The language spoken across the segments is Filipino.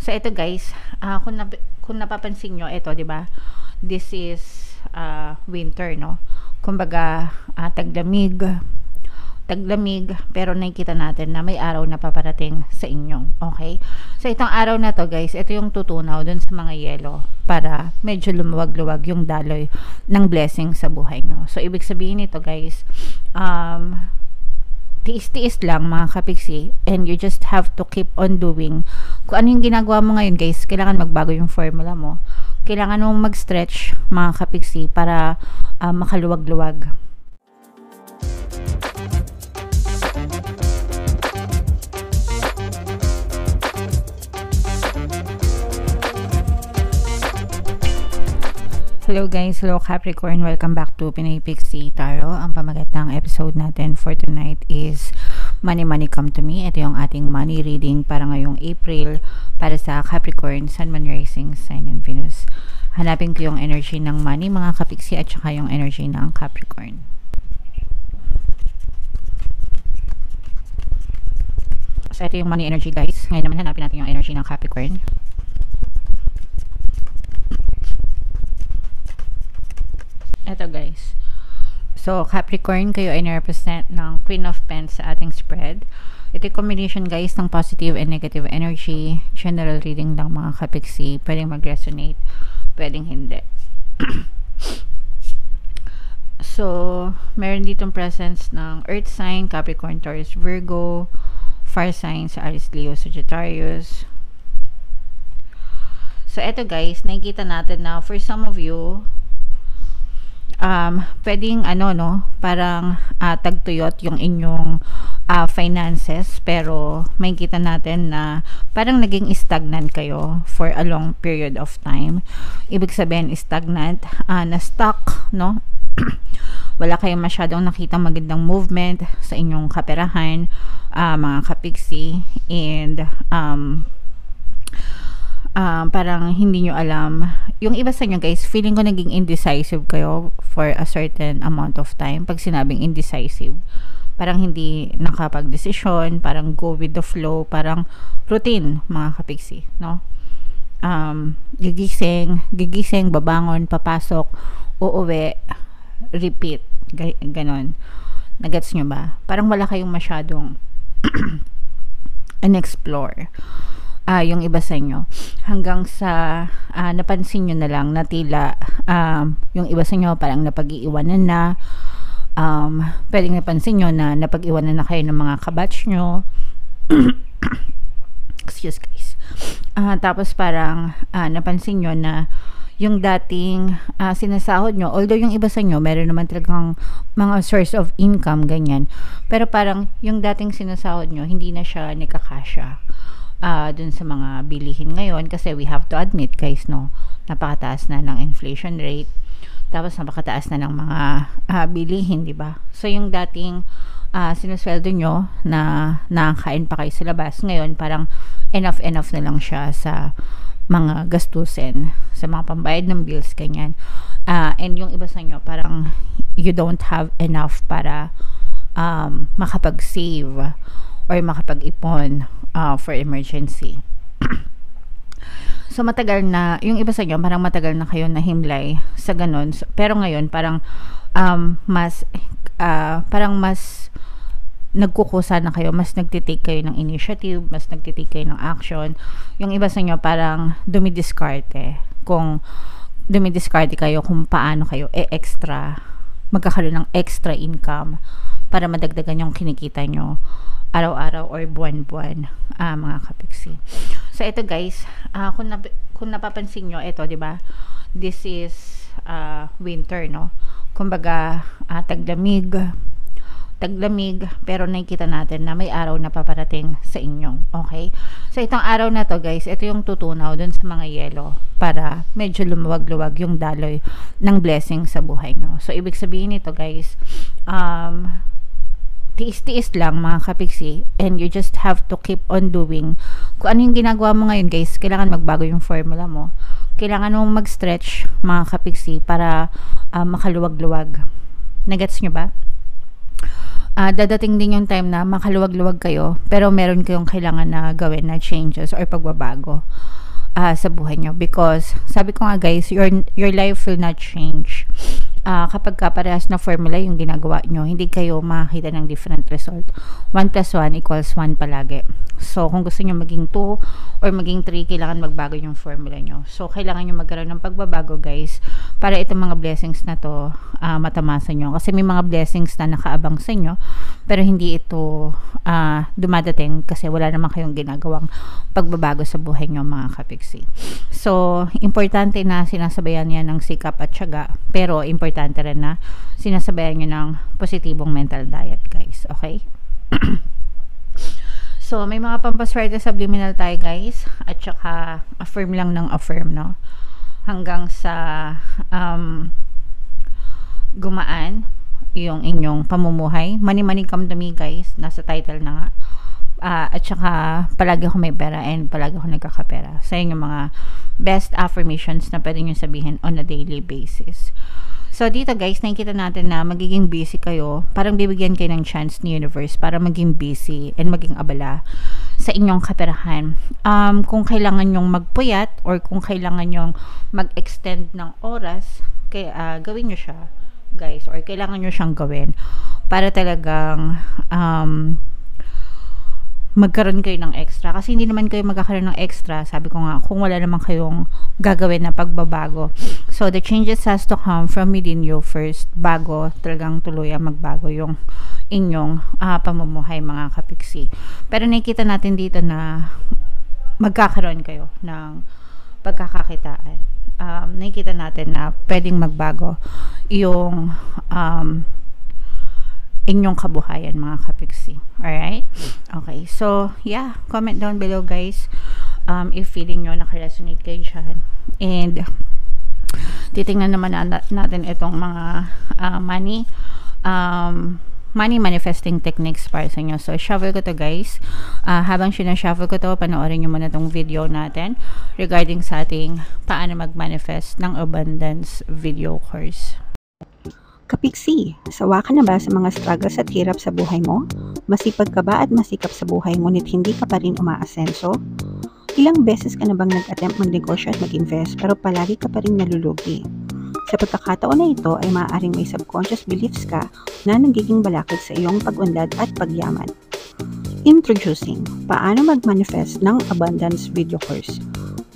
So ito guys, kung napapansin nyo, ito 'di ba? This is winter, no? Kumbaga, taglamig, pero nakikita natin na may araw na paparating sa inyo. Okay? So itong araw na to guys, ito yung tutunaw dun sa mga yelo para medyo lumuwag-luwag yung daloy ng blessing sa buhay nyo. So ibig sabihin nito guys, tiis-tiis lang mga kapiksi, and you just have to keep on doing kung ano yung ginagawa mo ngayon guys. Kailangan magbago yung formula mo, kailangan mong mag-stretch mga kapiksi para makaluwag-luwag. Hello guys, hello Capricorn, welcome back to Pinay Pixie Tarot. Ang pamagat ng episode natin for tonight is Money Money Come to Me. Ito yung ating money reading para ngayong April para sa Capricorn, Sun, Moon, Rising, Sign, and Venus. Hanapin ko yung energy ng money mga kapiksi at saka yung energy ng Capricorn. So ito yung money energy guys. Ngayon naman hanapin natin yung energy ng Capricorn. Ito guys. So, Capricorn, kayo ay na-represent ng Queen of Pentacles sa ating spread. Ito yung combination guys ng positive and negative energy. General reading lang mga kapiksi. Pwedeng mag-resonate, pwedeng hindi. So, meron ditong presence ng Earth sign, Capricorn, Taurus, Virgo, Fire sign sa Aries, Leo, Sagittarius. So, ito guys, nakikita natin na for some of you, pwedeng parang tagtuyot yung inyong finances, pero may kita natin na parang naging stagnant kayo for a long period of time. Ibig sabihin stagnant, na stuck, no? Wala kayong masyadong nakita magandang movement sa inyong kaperahan, mga kapiksi, and parang hindi nyo alam. Yung iba sa inyo guys, feeling ko naging indecisive kayo for a certain amount of time. Pag sinabing indecisive, parang hindi nakapag-desisyon, parang go with the flow, parang routine mga kapiksi, no? Gigising, babangon, papasok, uuwi, repeat, ganon. Nagets nyo ba? Parang wala kayong masyadong unexplore. Yung iba sa inyo, hanggang sa napansin nyo na lang na tila yung iba sa inyo parang napag-iiwanan na, pwedeng napansin nyo na napag-iwanan na kayo ng mga kabatch nyo. Excuse guys. Tapos parang napansin nyo na yung dating sinasahod nyo, although yung iba sa inyo meron naman talagang mga source of income ganyan, pero parang yung dating sinasahod nyo hindi na siya nakakasya dun sa mga bilihin ngayon, kasi we have to admit guys, no, napakataas na ng inflation rate, tapos napakataas na ng mga bilihin, di ba? So yung dating sinusweldo nyo na nakakain pa kayo sa labas, ngayon parang enough na lang siya sa mga gastusin, sa mga pambayad ng bills, ganyan. And yung iba sa inyo parang you don't have enough para makapag-save or makapag-ipon for emergency. So matagal na, yung iba sa inyo parang matagal na kayo nahimlay sa ganun. So, pero ngayon parang mas nagkukusa na kayo, mas nagtitake kayo ng initiative, mas nagtitake kayo ng action. Yung iba sa inyo parang dumidiskarte kayo kung paano kayo magkakaroon ng extra income para madagdagan yung kinikita nyo araw-araw or buwan-buwan, mga kapiksi. So ito guys, kung napapansin nyo, ito 'di ba? This is winter, no? Kumbaga, taglamig, pero nakikita natin na may araw na paparating sa inyo. Okay? So itong araw na to guys, ito yung tutunaw dun sa mga yelo para medyo lumuwag-luwag yung daloy ng blessing sa buhay nyo. So ibig sabihin nito guys, tiis-tiis lang mga kapiksi, and you just have to keep on doing kung ano yung ginagawa mo ngayon guys. Kailangan magbago yung formula mo, kailangan mong mag-stretch mga kapiksi para makaluwag-luwag. Nagets nyo ba? dadating din yung time na makaluwag-luwag kayo, pero meron kayong kailangan na gawin na changes or pagbabago sa buhay nyo. Because, sabi ko nga guys, your life will not change kapag parehas na formula yung ginagawa nyo. Hindi kayo makakita ng different result. 1 plus 1 equals 1 palagi. So, kung gusto nyo maging 2 or maging 3, kailangan magbago yung formula nyo. So, kailangan nyo magkaroon ng pagbabago guys, para itong mga blessings na to matamasan nyo. Kasi may mga blessings na nakaabang sa inyo, pero hindi ito dumadating kasi wala naman kayong ginagawang pagbabago sa buhay nyo mga kapiksi. So, importante na sinasabayan yan ng sikap at tiyaga, pero importante rin na sinasabayan nyo ng positibong mental diet guys. Okay? So, may mga pampaswerte subliminal tayo guys, at saka affirm lang ng affirm, no? Hanggang sa gumaan yung inyong pamumuhay. Money come to me guys, nasa title na nga. At saka palagi ako may pera and palagi ako nagkakapera. Sa yung mga best affirmations na pwede nyo sabihin on a daily basis. So dito guys, nakikita natin na magiging busy kayo. Parang bibigyan kayo ng chance ni universe para maging busy and maging abala sa inyong kaperahan. Kung kailangan nyong magpuyat or kung kailangan nyong mag-extend ng oras, gawin nyo siya guys, or kailangan nyo siyang gawin para talagang magkaroon kayo ng extra. Kasi hindi naman kayo magkakaroon ng extra, sabi ko nga, kung wala naman kayong gagawin na pagbabago. So, the changes has to come from within you first, bago talagang tuluyang magbago yung inyong pamumuhay mga kapiksi. Pero nakikita natin dito na magkakaroon kayo ng pagkakakitaan. Nakikita natin na pwedeng magbago yung inyong kabuhayan mga kapiksi. Alright? Okay. So, yeah. Comment down below guys if feeling nyo nakaresonate kayo dyan. And titingnan naman natin itong mga money manifesting techniques para sa inyo. So, shuffle ko to guys. Habang sinashuffle ko to, panoorin nyo muna tong video natin regarding sa ating paano mag-manifest ng abundance video course. Kapiksi, sawa ka na ba sa mga struggles at hirap sa buhay mo? Masipag ka ba at masikap sa buhay ngunit hindi ka pa rin umaasenso? Ilang beses ka na bang nag-attempt magnegosyo at mag-invest pero palagi ka pa rin nalulugi? Sa pagkakataon na ito ay maaaring may subconscious beliefs ka na nagiging balakid sa iyong pag-unlad at pagyaman. Introducing, paano mag-manifest ng abundance video course.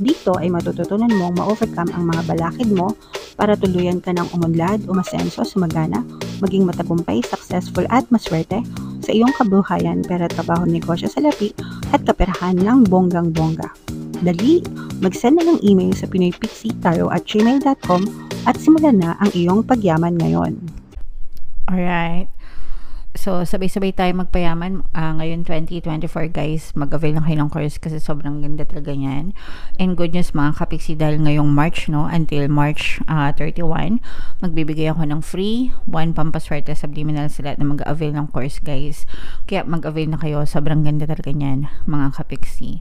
Dito ay matututunan mong ma-overcome ang mga balakid mo para tuluyan ka ng umunlad, umasenso, sumagana, maging matagumpay, successful at maswerte sa iyong kabuhayan, pera, trabaho, negosyo, salapi at kaperahan ng bonggang-bongga. Dali, mag-send na ng email sa pinoypixitaro@gmail.com at simulan na ang iyong pagyaman ngayon. Alright. So, sabay-sabay tayo magpayaman. Ngayon, 2024 guys, mag-avail na kayo ng course kasi sobrang ganda talaga yan. And good news mga kapiksi, dahil ngayong March, no, until March 31, magbibigay ako ng free 1 pampaswerte subliminal sa lahat na mag-avail ng course guys. Kaya mag-avail na kayo, sobrang ganda talaga yan mga kapiksi.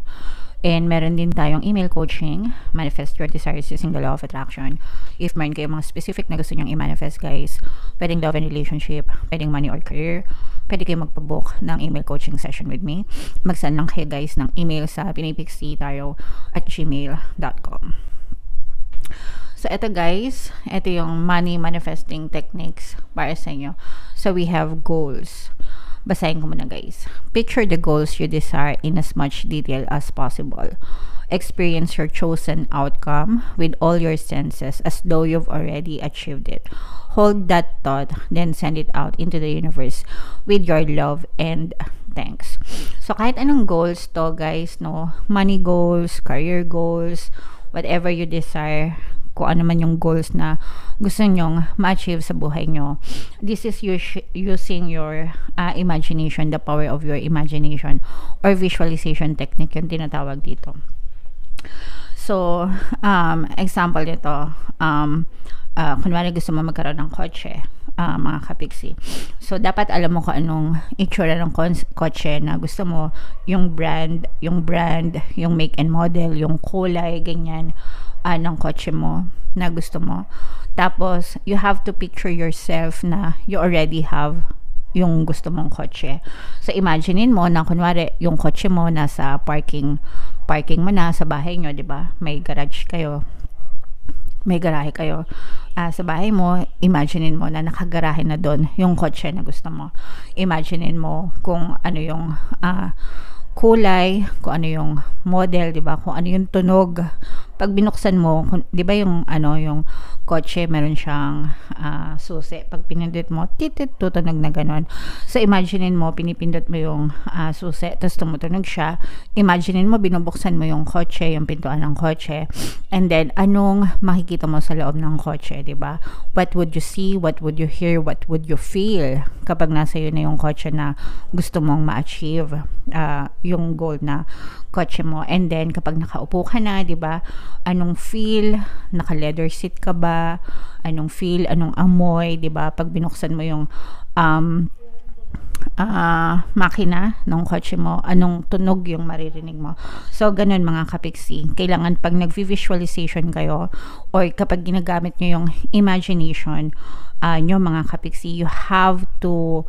And meron din tayong email coaching, manifest your desires using the law of attraction. If meron kayo mga specific na gusto nyong i-manifest guys, pwedeng love and relationship, pwedeng money or career, pwede kayo magpabook ng email coaching session with me. Mag-send lang kayo guys ng email sa pinoypixitaro@gmail.com. So, ito guys, ito yung money manifesting techniques para sa inyo. So, we have goals. Basahin ko muna guys. Picture the goals you desire in as much detail as possible. Experience your chosen outcome with all your senses as though you've already achieved it. Hold that thought, then send it out into the universe with your love and thanks. So, kahit anong goals to guys, no? Money goals, career goals, whatever you desire, kung ano man yung goals na gusto nyong ma-achieve sa buhay nyo. This is using your imagination, the power of your imagination or visualization technique yung tinatawag dito. So, example nito, kunwari gusto mo magkaroon ng kotse, mga kapiksi. So, dapat alam mo kung anong itsura ng kotse na gusto mo, yung brand, yung make and model, yung kulay, ganyan, ng kotse mo na gusto mo. Tapos, you have to picture yourself na you already have yung gusto mong kotse. So, imaginein mo na kunwari, yung kotse mo nasa parking mo na sa bahay nyo, di ba? May garahe kayo sa bahay mo. Imaginein mo na nakagarahe na doon yung kotse na gusto mo. Imaginein mo kung ano yung kulay, kung ano yung model, 'di ba? Kung ano yung tunog. Pag binuksan mo, 'di ba yung yung kotse meron siyang susi. Pag pinindot mo, titit tutunog na ganon. So imaginein mo pinipindot mo yung susi, tapos tumutunog siya. Imaginein mo binubuksan mo yung kotse, yung pintuan ng kotse. And then anong makikita mo sa loob ng kotse, 'di ba? What would you see? What would you hear? What would you feel kapag nasa iyo na yung kotse na gusto mong ma-achieve? Yung goal na kotse mo. And then kapag nakaupo ka na, 'di ba? Anong feel? Naka-leather seat ka ba? Anong feel? Anong amoy, 'di ba? Pag binuksan mo yung makina ng kotse mo, anong tunog yung maririnig mo. So, ganun mga kapiksi. Kailangan pag nag-visualization kayo or kapag ginagamit nyo yung imagination nyo mga kapiksi, you have to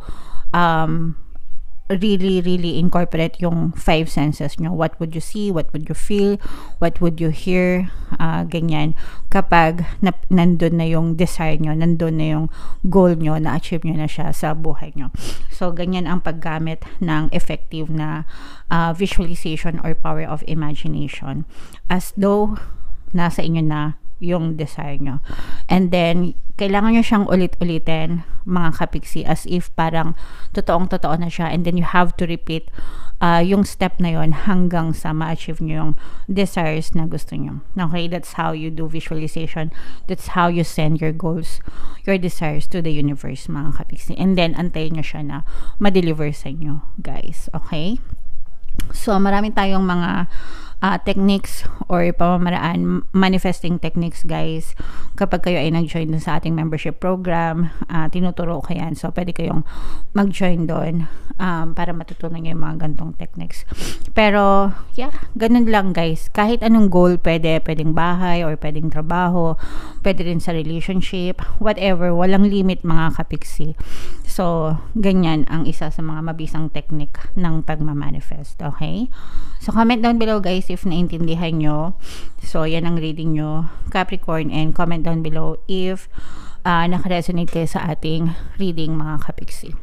really incorporate yung 5 senses nyo. What would you see? What would you feel? What would you hear? Ganyan. Kapag nandun na yung desire nyo, nandun na yung goal nyo, na-achieve nyo na siya sa buhay nyo. So, ganyan ang paggamit ng effective na visualization or power of imagination. As though nasa inyo na yung desire nyo. And then, kailangan nyo siyang ulit-ulitin, mga kapiksi, as if parang totoong-totoo na siya. And then, you have to repeat yung step na yon hanggang sa ma-achieve nyo yung desires na gusto nyo. Okay, that's how you do visualization. That's how you send your goals, your desires to the universe, mga kapiksi. And then, antayin nyo siya na ma-deliver sa inyo, guys. Okay? So, marami tayong mga techniques or pamamaraan, manifesting techniques, guys. Kapag kayo ay nag-join dun sa ating membership program, tinuturo ko yan. So, pwede kayong mag-join doon para matutunan nyo yung mga gantong techniques. Pero, yeah, ganun lang, guys. Kahit anong goal, pwedeng bahay or pwedeng trabaho, pwede rin sa relationship, whatever. Walang limit, mga kapiksi. So, ganyan ang isa sa mga mabisang technique ng pagmamanifest. Okay? So, comment down below, guys, if naintindihan nyo. So, yan ang reading nyo, Capricorn, and comment down below if nakaresonate kayo sa ating reading, mga kapiksi.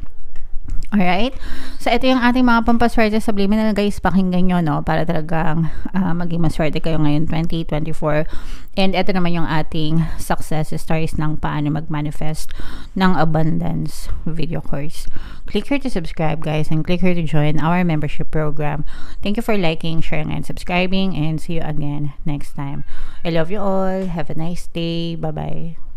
Alright? So, ito yung ating mga pampaswerte subliminal, guys. Pakinggan nyo, no? Para talagang maging maswerte kayo ngayon, 2024. And ito naman yung ating success stories ng paano mag-manifest ng abundance video course. Click here to subscribe, guys, and click here to join our membership program. Thank you for liking, sharing, and subscribing, and see you again next time. I love you all. Have a nice day. Bye-bye.